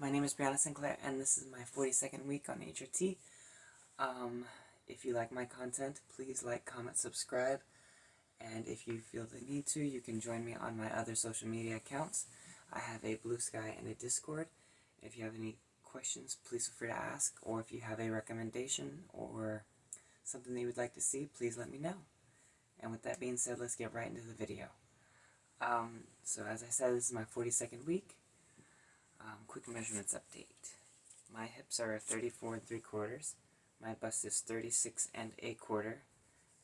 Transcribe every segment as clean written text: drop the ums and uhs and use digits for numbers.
my name is Brianna Sinclair, and this is my 42nd week on HRT. If you like my content, please like, comment, subscribe, and if you feel the need to, you can join me on my other social media accounts. I have a Blue Sky and a Discord. If you have any questions, please feel free to ask, or if you have a recommendation or something that you would like to see, please let me know. And with that being said, let's get right into the video. So as I said, this is my 42nd week. Quick measurements update. My hips are 34 3/4, my bust is 36 1/4,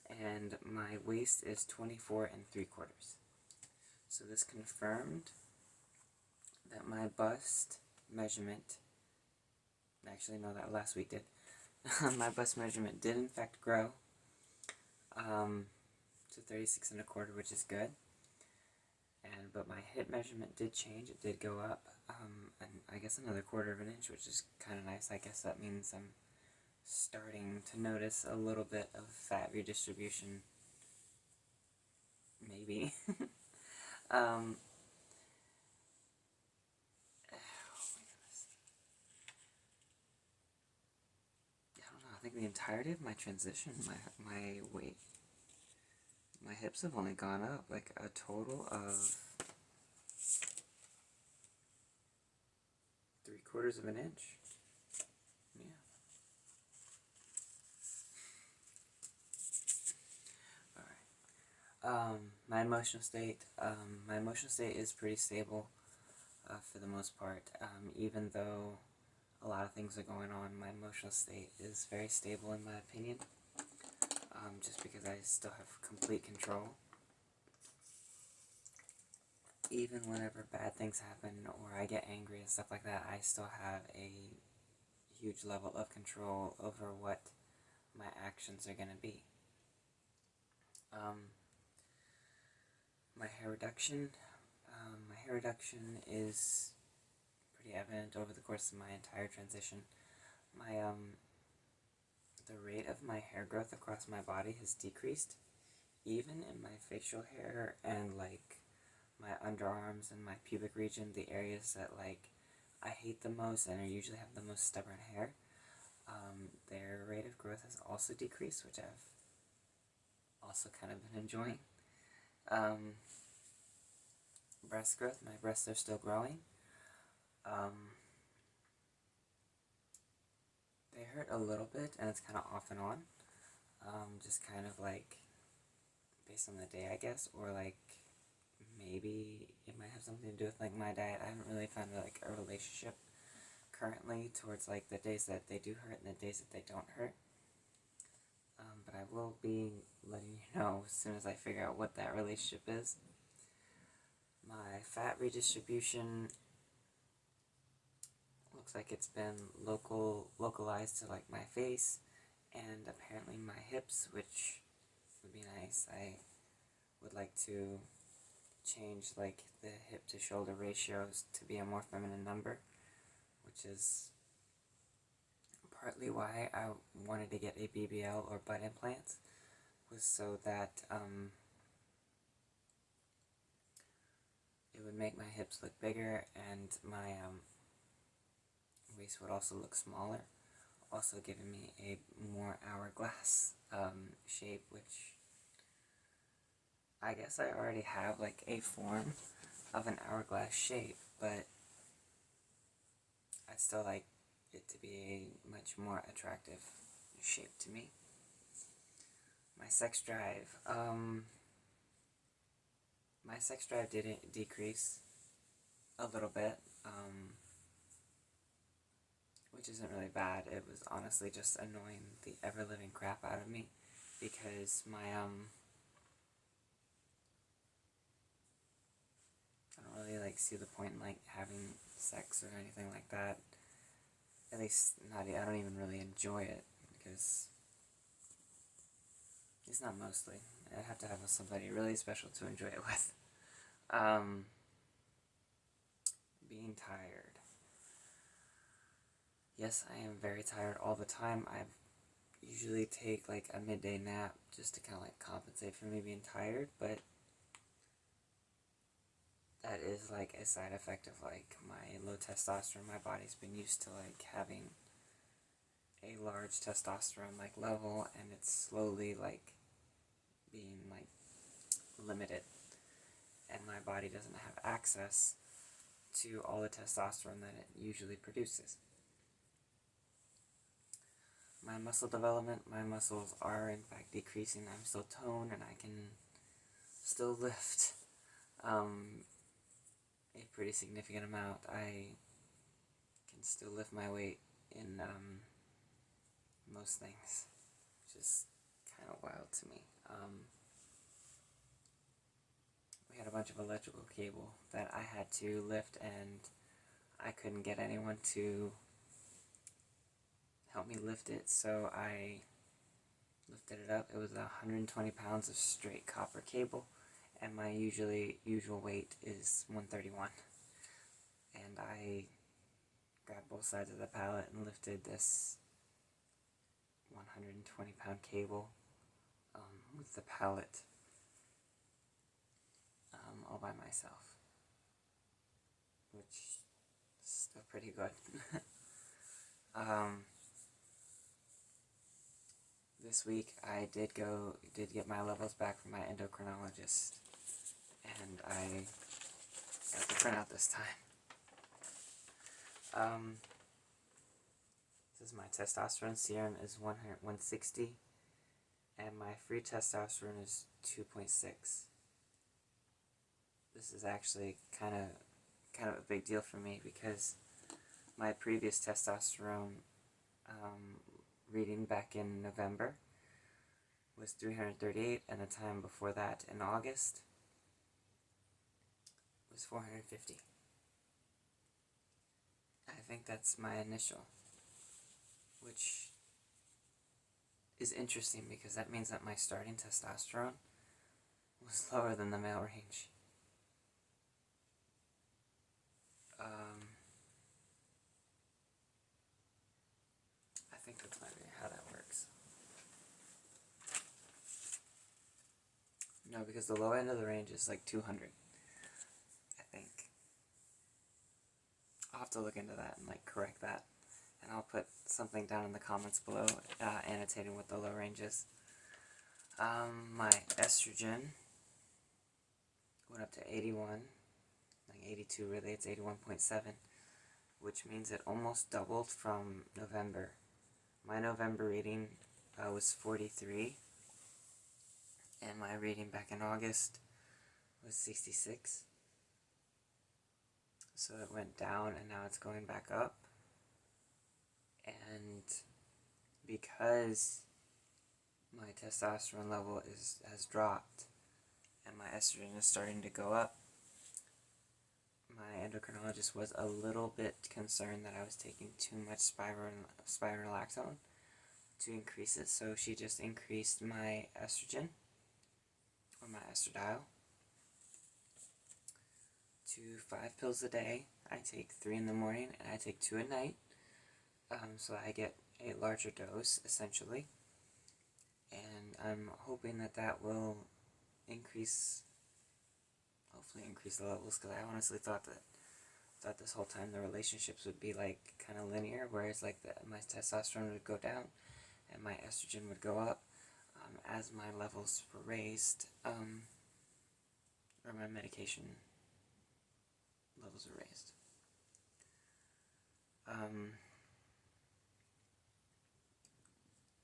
and my waist is 24 3/4. So this confirmed that my bust measurement, actually no, that last week did, my bust measurement did in fact grow to 36 1/4, which is good. But my hip measurement did change. It did go up, and I guess another 1/4 inch, which is kind of nice. I guess that means I'm starting to notice a little bit of fat redistribution, maybe. Oh my goodness. I don't know. I think the entirety of my transition, my weight, my hips have only gone up like a total of 3/4 inch. Yeah. Alright. My emotional state is pretty stable for the most part. Even though a lot of things are going on, my emotional state is very stable in my opinion. Just because I still have complete control. Even whenever bad things happen or I get angry and stuff like that, I still have a huge level of control over what my actions are going to be. My hair reduction is pretty evident over the course of my entire transition. The rate of my hair growth across my body has decreased, even in my facial hair and like my underarms and my pubic region, the areas that like I hate the most and I usually have the most stubborn hair. Their rate of growth has also decreased, which I've also kind of been enjoying. Breast growth, my breasts are still growing. They hurt a little bit, and it's kind of off and on. Just kind of like based on the day, I guess, or like maybe it might have something to do with like my diet. I haven't really found like a relationship currently towards like the days that they do hurt and the days that they don't hurt. But I will be letting you know as soon as I figure out what that relationship is. My fat redistribution looks like it's been localized to like my face and apparently my hips, which would be nice. I would like to change like the hip to shoulder ratios to be a more feminine number, which is partly why I wanted to get a BBL or butt implants, was so that it would make my hips look bigger and my waist would also look smaller, also giving me a more hourglass shape, which I guess I already have like a form of an hourglass shape, but I still like it to be a much more attractive shape to me. My sex drive. My sex drive did decrease a little bit, which isn't really bad. It was honestly just annoying the ever-living crap out of me, because my, I don't really, like, see the point in, like, having sex or anything like that. At least, I don't even really enjoy it, because it's not mostly. I'd have to have somebody really special to enjoy it with. Being tired. Yes, I am very tired all the time. I usually take like a midday nap just to kind of like compensate for me being tired, but that is like a side effect of like my low testosterone. My body's been used to like having a large testosterone like level, and it's slowly like being like limited, and my body doesn't have access to all the testosterone that it usually produces. My muscle development, my muscles are in fact decreasing. I'm still toned and I can still lift a pretty significant amount. I can still lift my weight in most things, which is kind of wild to me. We had a bunch of electrical cable that I had to lift, and I couldn't get anyone to help me lift it, so I lifted it up. It was 120 pounds of straight copper cable, and my usual weight is 131. And I grabbed both sides of the pallet and lifted this 120 pound cable with the pallet all by myself, which is still pretty good. This week I did get my levels back from my endocrinologist, and I got the printout this time. This is my testosterone serum is 160, and my free testosterone is 2.6. This is actually kind of a big deal for me because my previous testosterone reading back in November was 338, and the time before that in August was 450. I think that's my initial, which is interesting because that means that my starting testosterone was lower than the male range. I think that's maybe how that works. No, because the low end of the range is like 200, I think. I'll have to look into that and like correct that, and I'll put something down in the comments below annotating what the low range is. My estrogen went up to 81, like 82 really, it's 81.7, which means it almost doubled from November. My November reading was 43, and my reading back in August was 66. So it went down, and now it's going back up. And because my testosterone level has dropped, and my estrogen is starting to go up, my endocrinologist was a little bit concerned that I was taking too much spironolactone to increase it, so she just increased my estrogen, or my estradiol, to 5 pills a day. I take 3 in the morning, and I take 2 at night, so I get a larger dose, essentially, and I'm hoping that that will hopefully increase the levels, because I honestly thought this whole time the relationships would be like kind of linear, whereas like my testosterone would go down and my estrogen would go up as my levels were raised, or my medication levels were raised.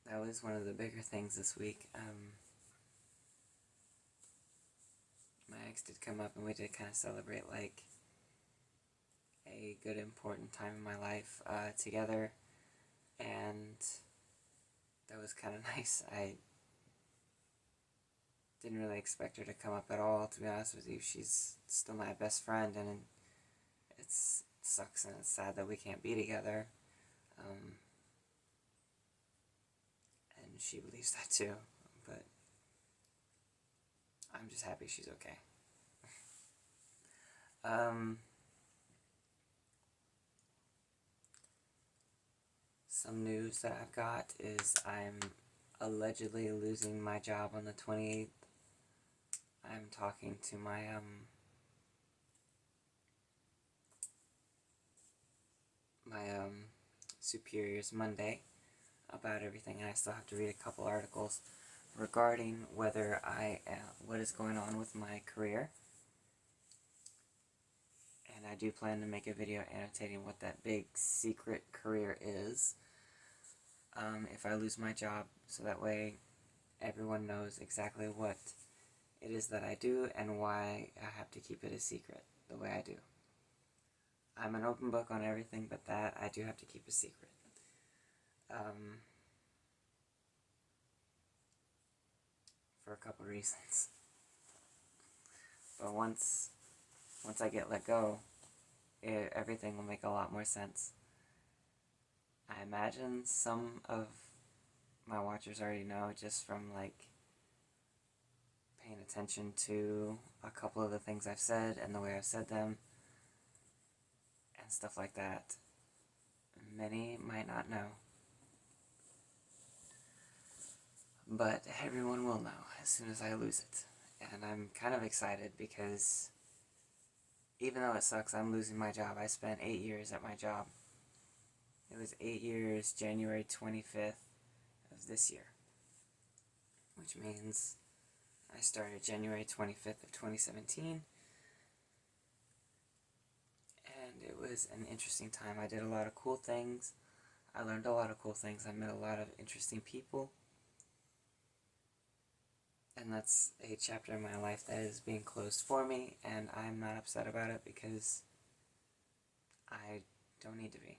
That was one of the bigger things this week. My ex did come up, and we did kind of celebrate like a good important time in my life together, and that was kind of nice. I didn't really expect her to come up at all, to be honest with you. She's still my best friend, and it sucks and it's sad that we can't be together, and she believes that too, but I'm just happy she's okay. Some news that I've got is I'm allegedly losing my job on the 28th. I'm talking to my superiors Monday about everything, and I still have to read a couple articles regarding whether what is going on with my career. And I do plan to make a video annotating what that big secret career is if I lose my job, so that way everyone knows exactly what it is that I do and why I have to keep it a secret the way I do. I'm an open book on everything, but that I do have to keep a secret. For a couple reasons. But once I get let go, everything will make a lot more sense. I imagine some of my watchers already know just from like paying attention to a couple of the things I've said and the way I've said them and stuff like that. Many might not know, but everyone will know as soon as I lose it. And I'm kind of excited because even though it sucks, I'm losing my job. I spent 8 years at my job. It was 8 years, January 25th of this year, which means I started January 25th of 2017, and it was an interesting time. I did a lot of cool things. I learned a lot of cool things. I met a lot of interesting people, and that's a chapter in my life that is being closed for me, and I'm not upset about it because I don't need to be.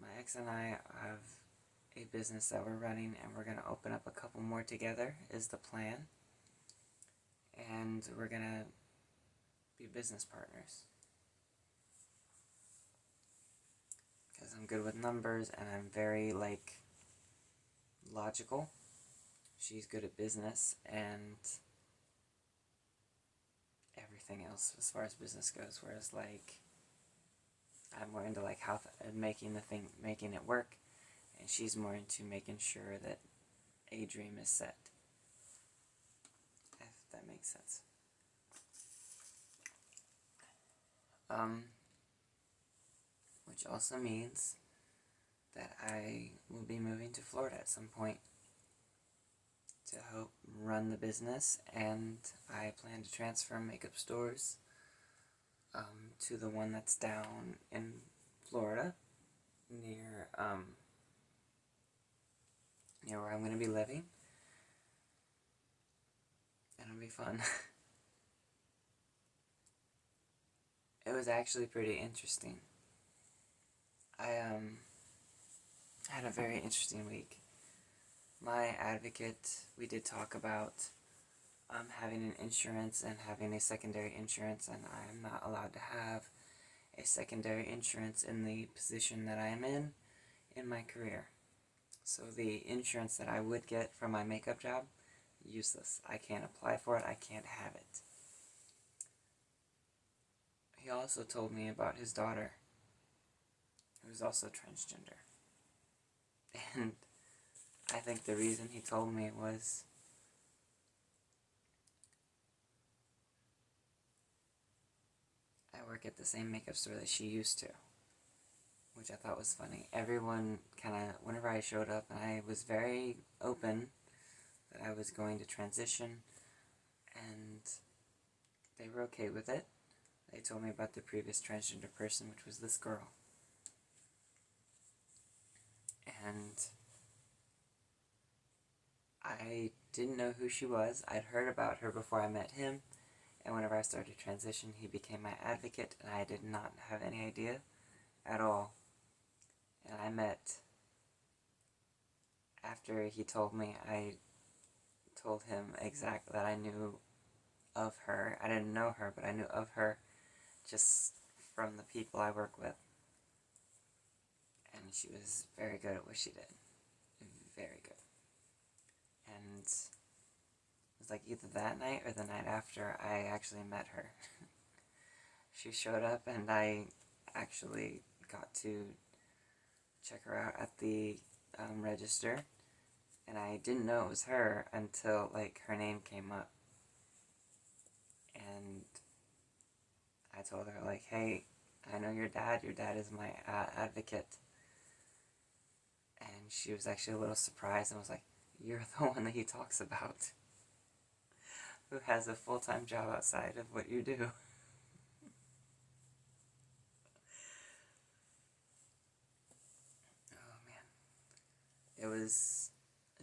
My ex and I have a business that we're running, and we're going to open up a couple more together is the plan. And we're going to be business partners. Because I'm good with numbers, and I'm very, logical. She's good at business, and everything else as far as business goes, whereas, I'm more into how making it work, and she's more into making sure that a dream is set. If that makes sense. Which also means that I will be moving to Florida at some point to help run the business, and I plan to transfer makeup stores to the one that's down in Florida, near where I'm going to be living, and it'll be fun. It was actually pretty interesting. I had a very interesting week. My advocate, we did talk about having an insurance and having a secondary insurance, and I am not allowed to have a secondary insurance in the position that I am in my career. So the insurance that I would get from my makeup job, useless. I can't apply for it, I can't have it. He also told me about his daughter, who's also transgender. And I think the reason he told me was I work at the same makeup store that she used to, which I thought was funny. Everyone whenever I showed up, and I was very open that I was going to transition, and they were okay with it. They told me about the previous transgender person, which was this girl. And I didn't know who she was. I'd heard about her before I met him, and whenever I started to transition, he became my advocate, and I did not have any idea at all. And I met, after he told me, I told him exactly that I knew of her. I didn't know her, but I knew of her just from the people I work with. And she was very good at what she did. Very good. And it was either that night or the night after I actually met her. She showed up, and I actually got to check her out at the register, and I didn't know it was her until her name came up, and I told her hey, I know your dad is my advocate. And she was actually a little surprised and was like, you're the one that he talks about, who has a full-time job outside of what you do. Oh man. It was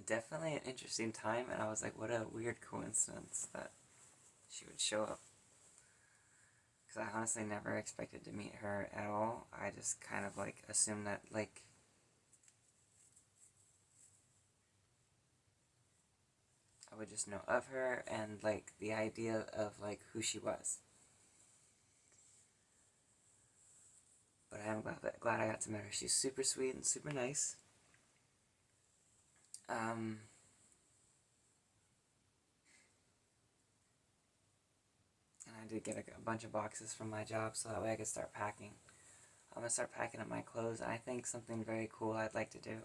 definitely an interesting time, and I was like, what a weird coincidence that she would show up. Because I honestly never expected to meet her at all. I just kind of like assumed that like I would just know of her and like the idea of like who she was. But I am glad I got to meet her. She's super sweet and super nice. And I did get a bunch of boxes from my job so that way I could start packing. I'm going to start packing up my clothes, and I think something very cool I'd like to do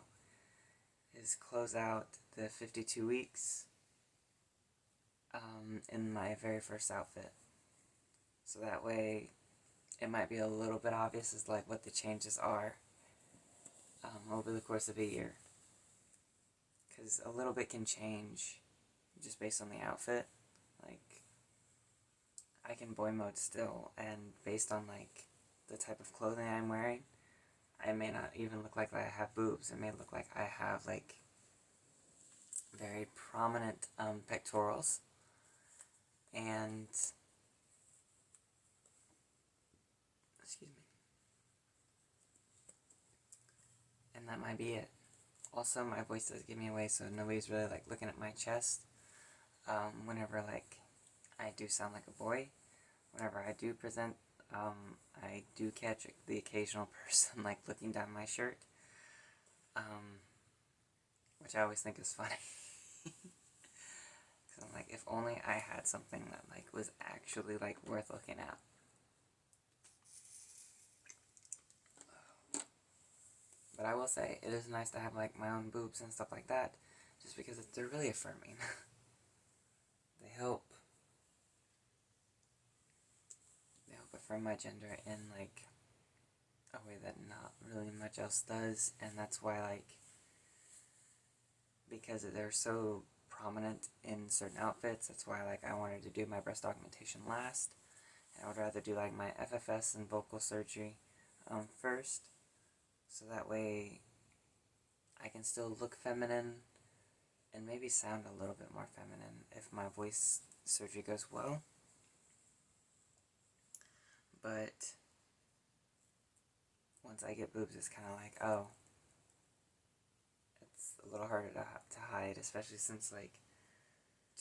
is close out the 52 weeks in my very first outfit. So that way it might be a little bit obvious as like what the changes are over the course of a year. Because a little bit can change just based on the outfit. Like, I can boy mode still, and based on like the type of clothing I'm wearing, I may not even look like I have boobs. It may look like I have like very prominent pectorals, and excuse me, and that might be it. Also, my voice does give me away, so nobody's really like looking at my chest. Whenever like I do sound like a boy, whenever I do present, I do catch the occasional person like looking down my shirt, which I always think is funny. Cause I'm like, if only I had something that like was actually like worth looking at. But I will say, it is nice to have like my own boobs and stuff like that, just because they're really affirming. They help affirm my gender in like a way that not really much else does, and that's why like, because they're so prominent in certain outfits, that's why like I wanted to do my breast augmentation last, and I would rather do like my FFS and vocal surgery first, so that way I can still look feminine and maybe sound a little bit more feminine if my voice surgery goes well. But once I get boobs, it's kind of like, oh, it's a little harder to hide, especially since like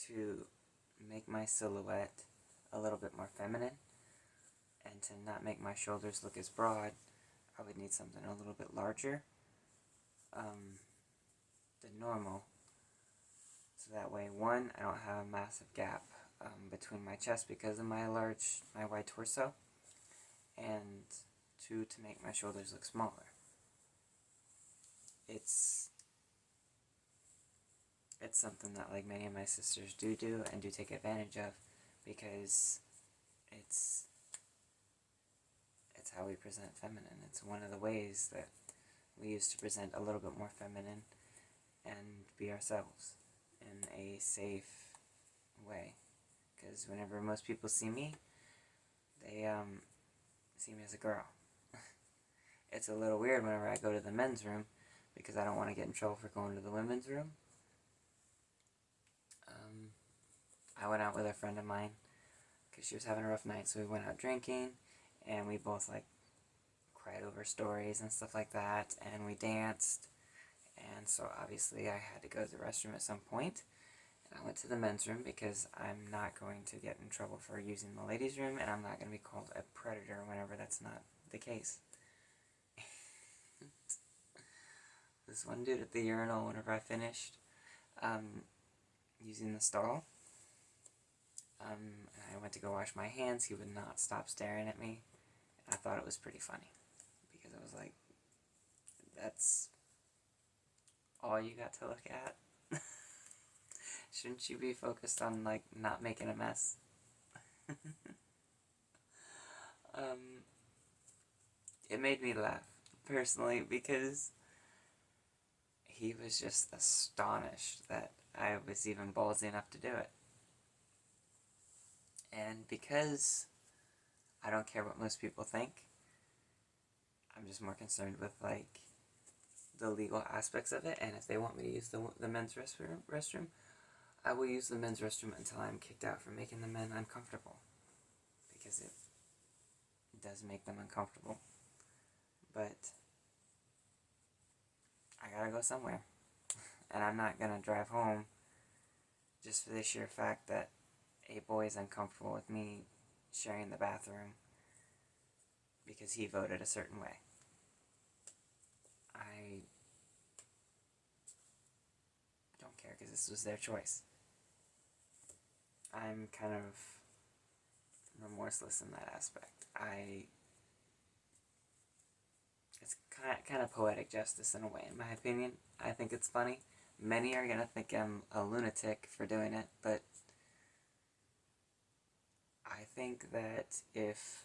to make my silhouette a little bit more feminine and to not make my shoulders look as broad, I would need something a little bit larger than normal. So that way, one, I don't have a massive gap between my chest because of my wide torso, and two, to make my shoulders look smaller. It's something that like many of my sisters do and do take advantage of, because it's how we present feminine. It's one of the ways that we use to present a little bit more feminine and be ourselves in a safe way. Because whenever most people see me, they see me as a girl. It's a little weird whenever I go to the men's room, because I don't want to get in trouble for going to the women's room. I went out with a friend of mine because she was having a rough night, so we went out drinking, and we both like cried over stories and stuff like that, and we danced, and so obviously I had to go to the restroom at some point, and I went to the men's room because I'm not going to get in trouble for using the ladies' room, and I'm not going to be called a predator whenever that's not the case. This one dude at the urinal, whenever I finished using the stall, and I went to go wash my hands, he would not stop staring at me. And I thought it was pretty funny, because I was like, that's all you got to look at? Shouldn't you be focused on like not making a mess? it made me laugh, personally, because he was just astonished that I was even ballsy enough to do it. And because I don't care what most people think, I'm just more concerned with, like, the legal aspects of it, and if they want me to use the men's restroom, I will use the men's restroom until I'm kicked out for making the men uncomfortable. Because it does make them uncomfortable. But I gotta go somewhere. And I'm not gonna drive home just for the sheer fact that a boy is uncomfortable with me sharing the bathroom because he voted a certain way. I don't care because this was their choice. I'm kind of remorseless in that aspect. It's kind of poetic justice in a way, in my opinion. I think it's funny. Many are gonna think I'm a lunatic for doing it, but I think that if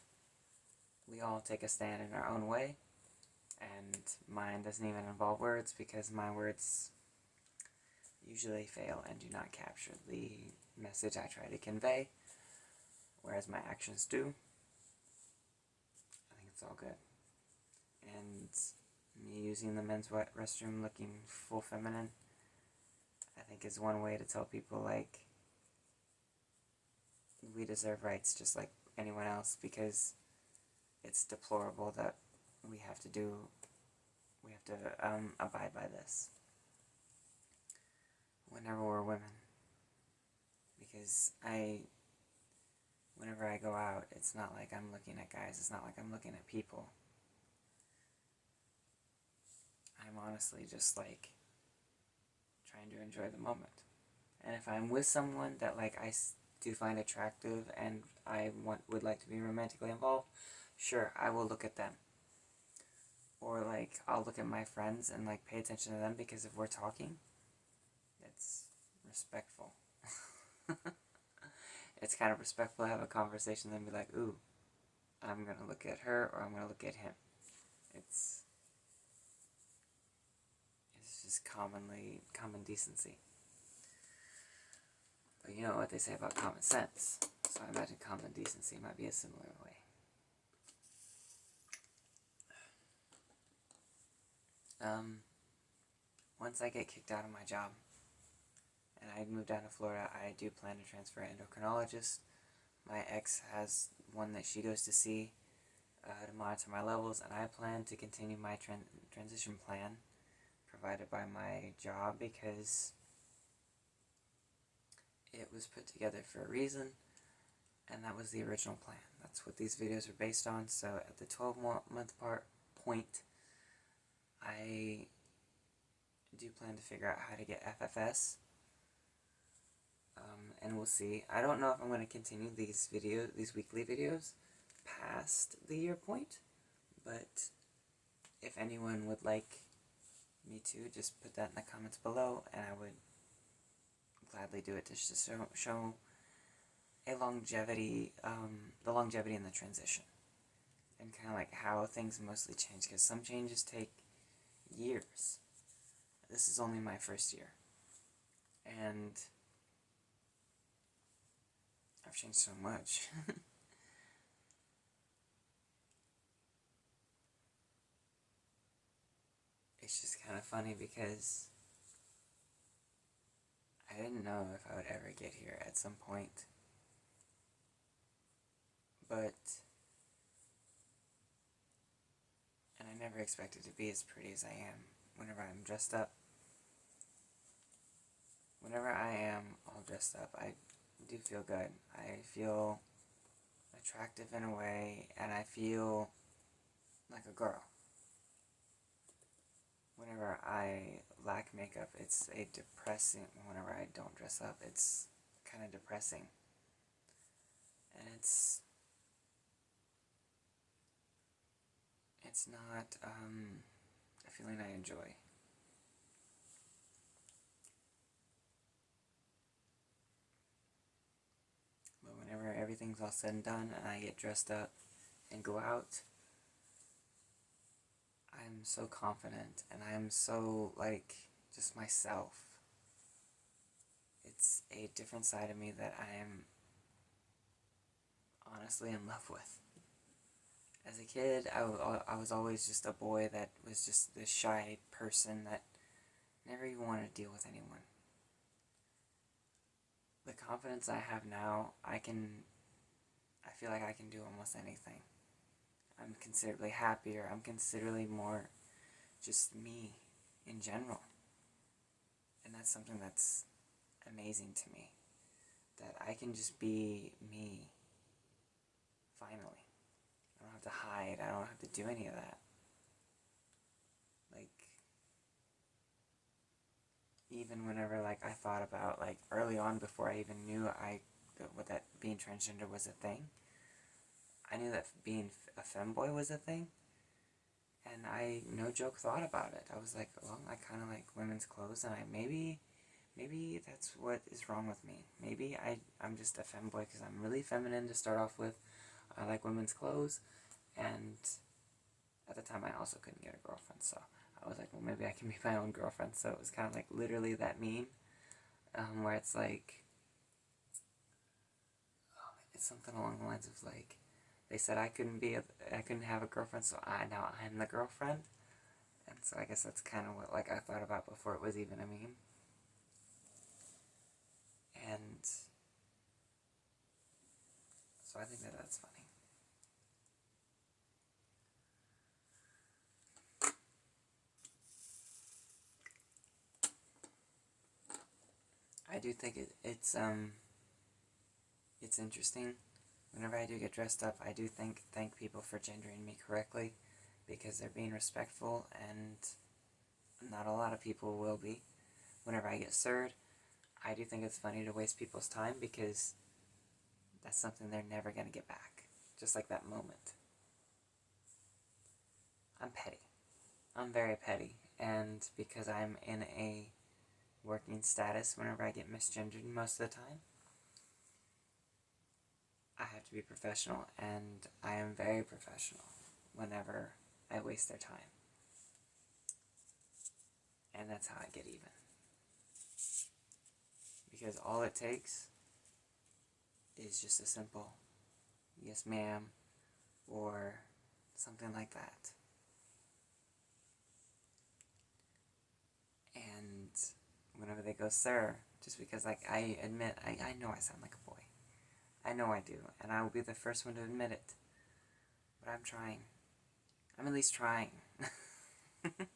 we all take a stand in our own way, and mine doesn't even involve words because my words usually fail and do not capture the message I try to convey, whereas my actions do, I think it's all good. And me using the men's restroom looking full feminine, I think is one way to tell people, like, we deserve rights just like anyone else, because it's deplorable that we have to abide by this whenever we're women. Because whenever I go out, it's not like I'm looking at guys, it's not like I'm looking at people. I'm honestly just, like, trying to enjoy the moment. And if I'm with someone that, like, I do find attractive and I would like to be romantically involved, sure, I will look at them. Or, like, I'll look at my friends and, like, pay attention to them, because if we're talking, it's respectful. It's kind of respectful to have a conversation and then be like, ooh, I'm gonna look at her or I'm gonna look at him. It's just common decency. But you know what they say about common sense, so I imagine common decency might be a similar way. Once I get kicked out of my job and I move down to Florida, I do plan to transfer endocrinologist. My ex has one that she goes to see to monitor my levels, and I plan to continue my transition plan provided by my job, because it was put together for a reason, and that was the original plan. That's what these videos are based on. So at the 12-month point, I do plan to figure out how to get FFS, and we'll see. I don't know if I'm going to continue these weekly videos past the year point, but if anyone would like me to, just put that in the comments below, and I would gladly do it to show a longevity, the longevity in the transition, and kind of like how things mostly change, because some changes take years. This is only my first year, and I've changed so much. It's just kind of funny because I didn't know if I would ever get here at some point, and I never expected to be as pretty as I am whenever I'm dressed up. Whenever I am all dressed up, I do feel good. I feel attractive in a way, and I feel like a girl. Whenever I lack makeup, it's a depressing. Whenever I don't dress up, it's kind of depressing. And it's not a feeling I enjoy. But whenever everything's all said and done and I get dressed up and go out, I'm so confident, and I'm so, like, just myself. It's a different side of me that I am honestly in love with. As a kid, I was always just a boy that was just this shy person that never even wanted to deal with anyone. The confidence I have now, I feel like I can do almost anything. I'm considerably happier. I'm considerably more just me in general. And that's something that's amazing to me. That I can just be me, finally. I don't have to hide. I don't have to do any of that. Like, even whenever, like, I thought about, like, early on, before I even knew that being transgender was a thing, I knew that being a femboy was a thing, and I, no joke, thought about it. I was like, well, I kind of like women's clothes, and maybe that's what is wrong with me. Maybe I'm just a femboy because I'm really feminine to start off with. I like women's clothes, and at the time I also couldn't get a girlfriend, so I was like, well, maybe I can be my own girlfriend. So it was kind of like literally that meme, where it's like, it's something along the lines of like, they said I couldn't have a girlfriend, so now I'm the girlfriend. And so I guess that's kind of what, like, I thought about before it was even a meme. And so I think that that's funny. I do think it's interesting. Whenever I do get dressed up, I do thank people for gendering me correctly, because they're being respectful, and not a lot of people will be. Whenever I get sirred, I do think it's funny to waste people's time, because that's something they're never going to get back. Just like that moment. I'm petty. I'm very petty, and because I'm in a working status, whenever I get misgendered most of the time, I have to be professional, and I am very professional whenever I waste their time. And that's how I get even. Because all it takes is just a simple yes ma'am or something like that. And whenever they go sir, just because, like, I admit, I know I sound like a boy. I know I do, and I will be the first one to admit it. But I'm trying. I'm at least trying. It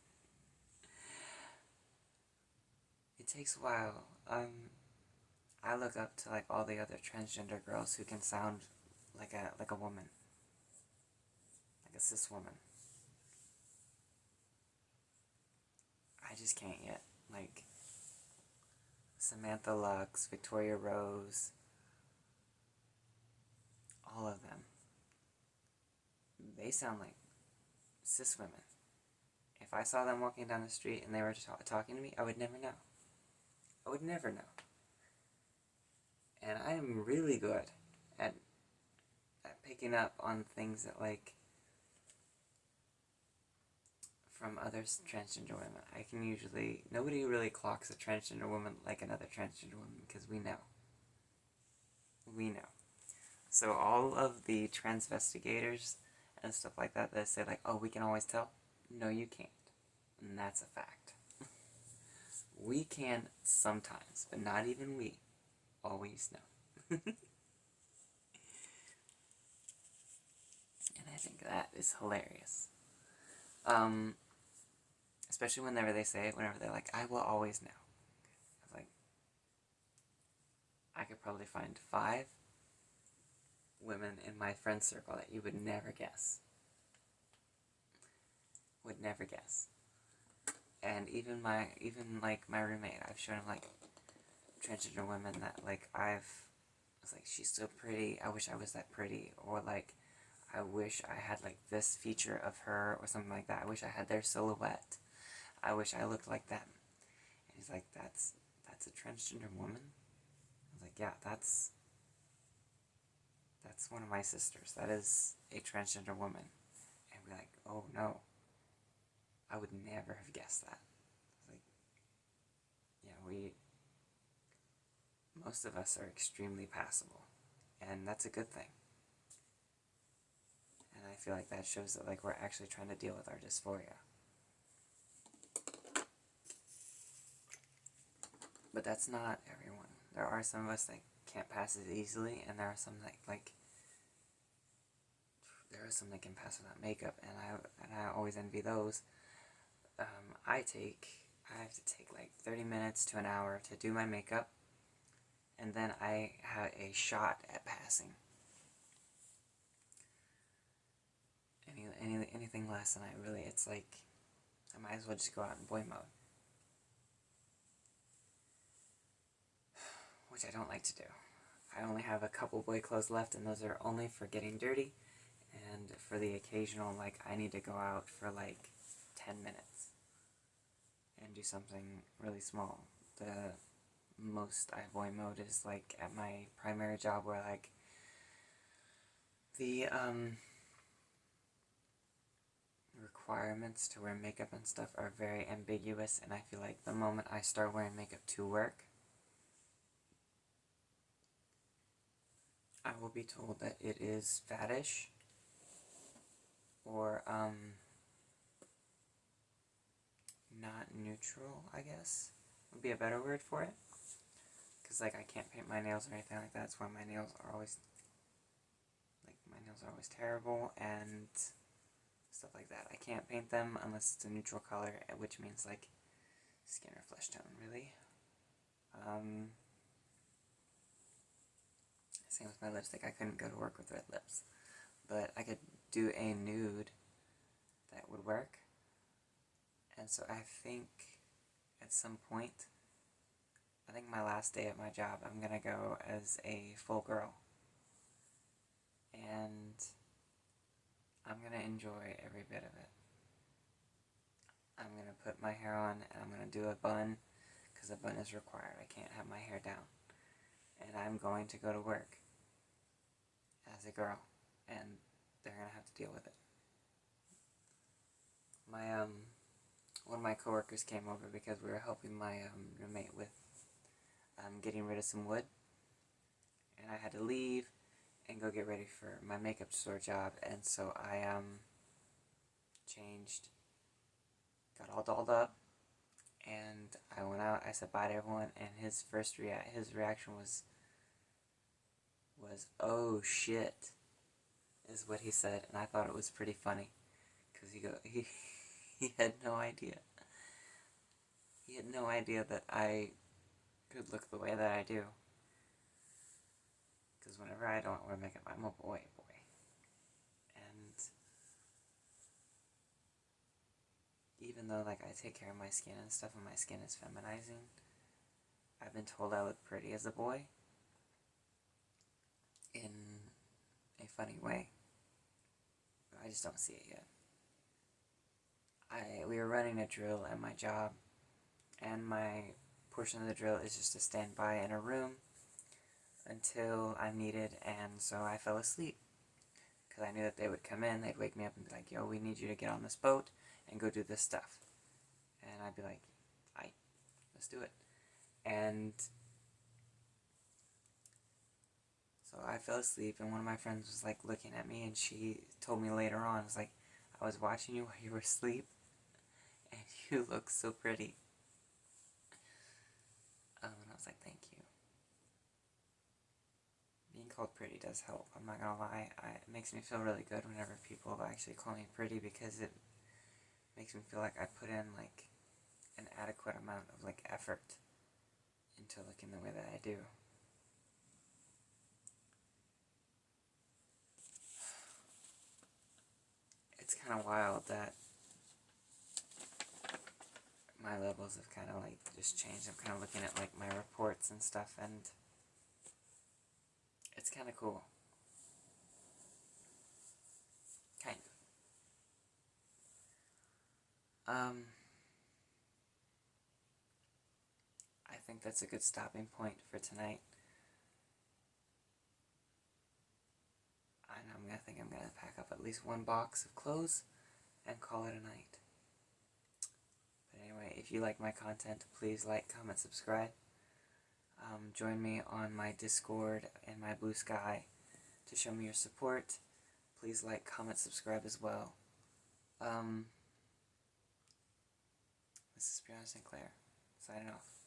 takes a while. I look up to, like, all the other transgender girls who can sound like a woman. Like a cis woman. I just can't yet. Like, Samantha Lux, Victoria Rose, all of them. They sound like cis women. If I saw them walking down the street and they were talking to me, I would never know. I would never know. And I am really good at picking up on things that, like, from other transgender women. I can usually, nobody really clocks a transgender woman like another transgender woman, because we know. We know. So all of the transvestigators and stuff like that say, like, oh, we can always tell. No, you can't. And that's a fact. We can sometimes, but not even we always know. And I think that is hilarious. Especially whenever they say it, whenever they're like, I will always know. I was like, I could probably find 5 women in my friend circle that you would never guess. Would never guess. And even my roommate, I've shown him, like, transgender women that, like, I was like, she's so pretty, I wish I was that pretty, or, like, I wish I had, like, this feature of her, or something like that. I wish I had their silhouette. I wish I looked like them. And he's like, that's a transgender woman? I was like, yeah, that's one of my sisters. That is a transgender woman. And we're like, oh no. I would never have guessed that. Like, yeah, most of us are extremely passable, and that's a good thing. And I feel like that shows that, like, we're actually trying to deal with our dysphoria. But that's not everyone. There are some of us that can't pass it easily, and there are some that, like, there are some that can pass without makeup, and I always envy those. I have to take like 30 minutes to an hour to do my makeup, and then I have a shot at passing. Anything less than it's like, I might as well just go out in boy mode. Which I don't like to do. I only have a couple boy clothes left, and those are only for getting dirty, and for the occasional, like, I need to go out for like 10 minutes and do something really small. The most I boy mode is like at my primary job, where like the requirements to wear makeup and stuff are very ambiguous, and I feel like the moment I start wearing makeup to work, I will be told that it is faddish, or not neutral, I guess would be a better word for it. Because, like, I can't paint my nails or anything like that. That's why my nails are always terrible and stuff like that. I can't paint them unless it's a neutral color, which means, like, skin or flesh tone, really. Same with my lipstick. I couldn't go to work with red lips. But I could do a nude that would work. And so I think at some point, I think my last day at my job, I'm gonna go as a full girl. And I'm gonna enjoy every bit of it. I'm gonna put my hair on, and I'm gonna do a bun, because a bun is required. I can't have my hair down. And I'm going to go to work as a girl, and they're gonna have to deal with it. One of my coworkers came over because we were helping my roommate with getting rid of some wood, and I had to leave and go get ready for my makeup store job, and so I changed, got all dolled up, and I went out. I said bye to everyone, and his reaction was "Oh shit," is what he said, and I thought it was pretty funny, because he had no idea. He had no idea that I could look the way that I do. Because whenever I don't wear makeup, I'm a boy. And even though, like, I take care of my skin and stuff, and my skin is feminizing, I've been told I look pretty as a boy in a funny way. I just don't see it yet. We were running a drill at my job, and my portion of the drill is just to stand by in a room until I'm needed, and so I fell asleep. Because I knew that they would come in, they'd wake me up and be like, yo, we need you to get on this boat and go do this stuff. And I'd be like, aight, let's do it. And so I fell asleep, and one of my friends was like looking at me, and she told me later on, was like, I was watching you while you were asleep, and you look so pretty. And I was like, thank you. Being called pretty does help, I'm not gonna lie. It makes me feel really good whenever people actually call me pretty, because it makes me feel like I put in, like, an adequate amount of, like, effort into looking the way that I do. It's kind of wild that my levels have kind of, like, just changed. I'm kind of looking at, like, my reports and stuff, and it's kind of cool. Kind of. I think that's a good stopping point for tonight. I think I'm gonna pack up at least one box of clothes and call it a night. if you like my content, please like, comment, subscribe. Join me on my Discord and my Blue Sky to show me your support. Please like, comment, subscribe as well. This is Brianna Sinclair, signing off.